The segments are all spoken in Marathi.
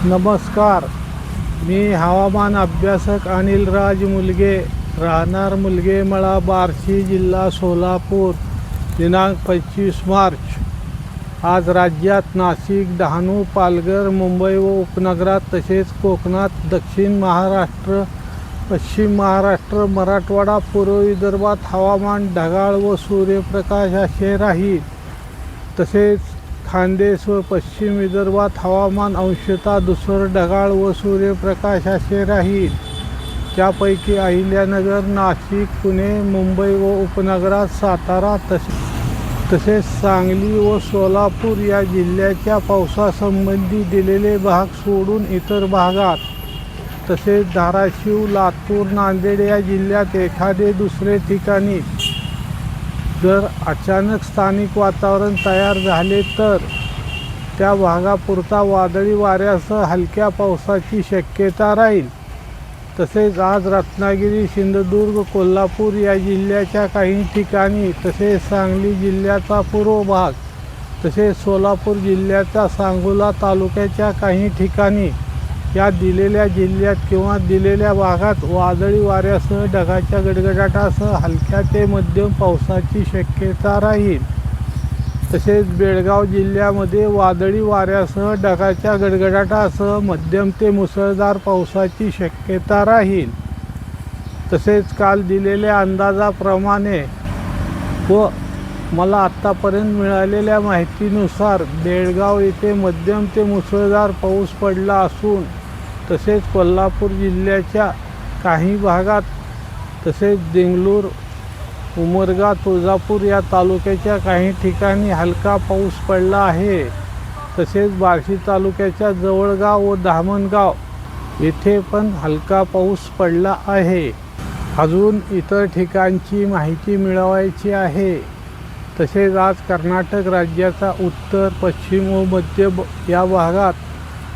नमस्कार, मी हवामान अभ्यासक अनिलराज मुलगे, राहणार मुलगेमळा, बार्शी, जिल्हा सोलापूर. दिनांक 25 मार्च. आज राज्यात नाशिक, डहाणू, पालघर, मुंबई व उपनगरात तसेच कोकणात, दक्षिण महाराष्ट्र, पश्चिम महाराष्ट्र, मराठवाडा, पूर्व विदर्भात हवामान ढगाळ व सूर्यप्रकाश असे राहील. तसेच खानदेश व पश्चिम विदर्भात हवामान अंशतः धुसर, ढगाळ व सूर्यप्रकाश असे राहील. त्यापैकी अहिल्यानगर, नाशिक, पुणे, मुंबई व उपनगरात, सातारा तसेच सांगली व सोलापूर या जिल्ह्याच्या पावसासंबंधी दिलेले भाग सोडून इतर भागात, तसेच धाराशिव, लातूर, नांदेड या जिल्ह्यात एखादे दुसरे ठिकाणी जर अचानक स्थानिक वातावरण तयार झाले तर त्या भागापुरता वादळी वाऱ्यासह हलक्या पावसाची शक्यता राहील. तसेच आज रत्नागिरी, सिंधुदुर्ग, कोल्हापूर या जिल्ह्याच्या काही ठिकाणी, तसेच सांगली जिल्ह्याचा पूर्व भाग, तसेच सोलापूर जिल्ह्याच्या सांगोला तालुक्याच्या काही ठिकाणी या दिलेल्या जिल्ह्यात किंवा दिलेल्या भागात वादळी वाऱ्यासह ढगाच्या गडगडाटासह हलक्या ते मध्यम पावसाची शक्यता राहील. तसेच बेळगाव जिल्ह्यामध्ये वादळी वाऱ्यासह ढगाच्या गडगडाटासह मध्यम ते मुसळधार पावसाची शक्यता राहील. तसेच काल दिलेल्या अंदाजाप्रमाणे व मला आत्तापर्यंत मिळालेल्या माहितीनुसार बेळगाव येथे मध्यम ते मुसळधार पाऊस पडला असून, तसेच कोल्हापूर जिल्ह्याच्या काही भागात, तसेच देंगलूर, उमरगा, तुळजापूर या तालुक्याच्या काही ठिकाणी हलका पाऊस पडला आहे. तसेच बार्शी तालुक्याच्या जवळगाव व धामणगाव येथे पण हलका पाऊस पडला आहे. अजून इतर ठिकाणची माहिती मिळवायची आहे. तसेच आज कर्नाटक राज्याचा उत्तर, पश्चिम व मध्य या भागात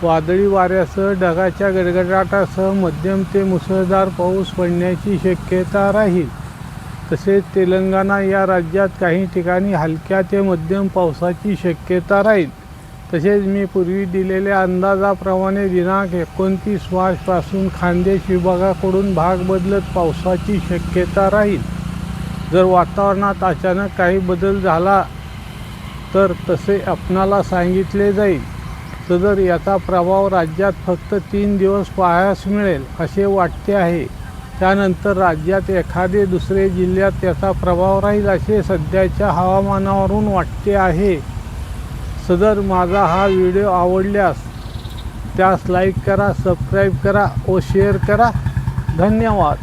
वादळी वाऱ्यासह ढगाच्या गडगडाटासह मध्यम ते मुसळधार पाऊस पडण्याची शक्यता राहील. तसेच तेलंगणा या राज्यात काही ठिकाणी हलक्या ते मध्यम पावसाची शक्यता राहील. तसेच मी पूर्वी दिलेल्या अंदाजाप्रमाणे दिनांक 29 मार्चपासून खानदेश विभागाकडून भाग बदलत पावसाची शक्यता राहील. जर वातावरणात अचानक काही बदल झाला तर तसे आपणाला सांगितले जाईल. सदर याचा प्रभाव राज्यात फक्त 3 दिवस पाहायला मिळेल असे वाटते आहे. त्यानंतर राज्यात एखादे दुसरे जिल्ह्यात याचा प्रभाव राहील असे सध्याच्या हवामानावरून वाटते आहे. सदर माझा हा व्हिडिओ आवडल्यास त्यास लाईक करा, सबस्क्राईब करा व शेअर करा. धन्यवाद.